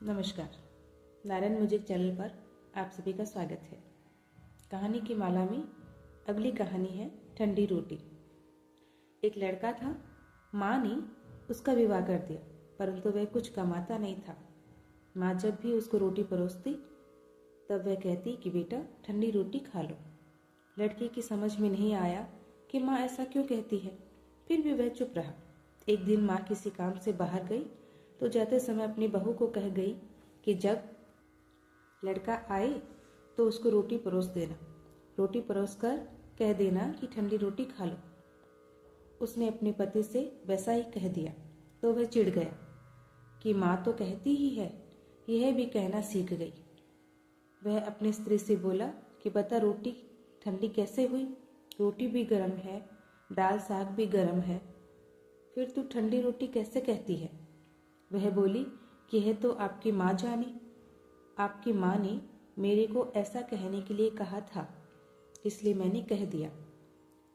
नमस्कार। Narayan music channel पर आप सभी का स्वागत है। कहानी की माला में अगली कहानी है ठंडी रोटी। एक लड़का था। माँ ने उसका विवाह कर दिया, परंतु वह कुछ कमाता नहीं था। माँ जब भी उसको रोटी परोसती तब वह कहती कि बेटा ठंडी रोटी खा लो। लड़के की समझ में नहीं आया कि माँ ऐसा क्यों कहती है, फिर भी वह चुप रहा। एक दिन माँ किसी काम से बाहर गई तो जाते समय अपनी बहू को कह गई कि जब लड़का आए तो उसको रोटी परोस देना। रोटी परोस कर कह देना कि ठंडी रोटी खा लो। उसने अपने पति से वैसा ही कह दिया तो वह चिढ़ गया कि माँ तो कहती ही है, यह भी कहना सीख गई। वह अपनी स्त्री से बोला कि बता रोटी ठंडी कैसे हुई? रोटी भी गर्म है, दाल साग भी गर्म है, फिर तू ठंडी रोटी कैसे कहती है? वह बोली कि यह तो आपकी माँ जाने। आपकी माँ ने मेरे को ऐसा कहने के लिए कहा था, इसलिए मैंने कह दिया।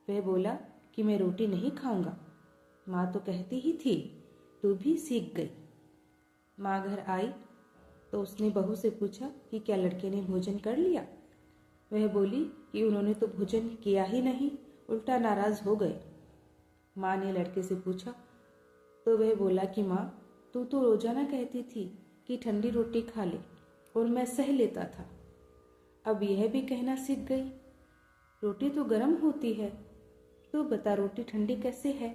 वह बोला कि मैं रोटी नहीं खाऊंगा। माँ तो कहती ही थी, तू भी सीख गई। माँ घर आई तो उसने बहू से पूछा कि क्या लड़के ने भोजन कर लिया? वह बोली कि उन्होंने तो भोजन किया ही नहीं, उल्टा नाराज हो गए। माँ ने लड़के से पूछा तो वह बोला कि माँ तू तो रोजाना कहती थी कि ठंडी रोटी खा ले और मैं सह लेता था, अब यह भी कहना सीख गई। रोटी तो गर्म होती है, तो बता रोटी ठंडी कैसे है?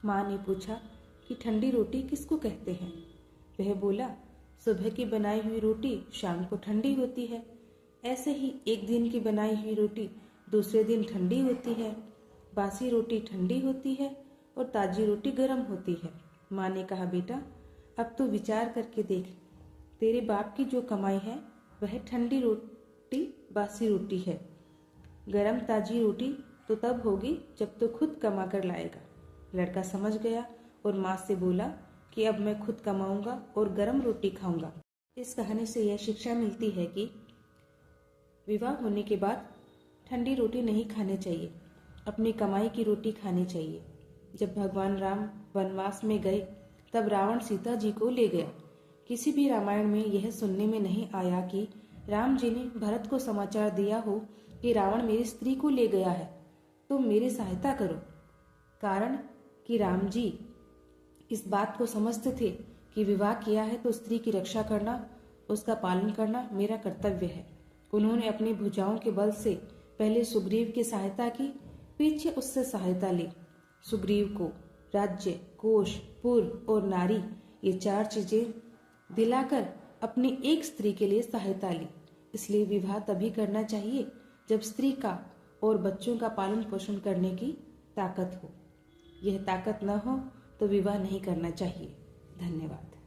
माँ ने पूछा कि ठंडी रोटी किसको कहते हैं? वह बोला सुबह की बनाई हुई रोटी शाम को ठंडी होती है, ऐसे ही एक दिन की बनाई हुई रोटी दूसरे दिन ठंडी होती है, बासी रोटी ठंडी होती है और ताजी रोटी गर्म होती है। माँ ने कहा बेटा अब तू विचार करके देख, तेरे बाप की जो कमाई है वह ठंडी रोटी बासी रोटी है। गरम ताजी रोटी तो तब होगी जब तू खुद कमा कर लाएगा। लड़का समझ गया और माँ से बोला कि अब मैं खुद कमाऊंगा और गरम रोटी खाऊंगा। इस कहानी से यह शिक्षा मिलती है कि विवाह होने के बाद ठंडी रोटी नहीं खानी चाहिए, अपनी कमाई की रोटी खानी चाहिए। जब भगवान राम वनवास में गए तब रावण सीता जी को ले गया। किसी भी रामायण में यह सुनने में नहीं आया कि राम जी ने भरत को समाचार दिया हो कि रावण मेरी स्त्री को ले गया है, तुम मेरी सहायता करो। कारण कि राम जी इस बात को समझते थे कि विवाह किया है तो स्त्री की रक्षा करना, उसका पालन करना मेरा कर्तव्य है। उन्होंने अपनी भुजाओं के बल से पहले सुग्रीव की सहायता की, पीछे उससे सहायता ली। सुग्रीव को राज्य, कोष, पुर और नारी ये 4 चीजें दिलाकर अपनी एक स्त्री के लिए सहायता ली। इसलिए विवाह तभी करना चाहिए जब स्त्री का और बच्चों का पालन पोषण करने की ताकत हो। यह ताकत न हो तो विवाह नहीं करना चाहिए। धन्यवाद।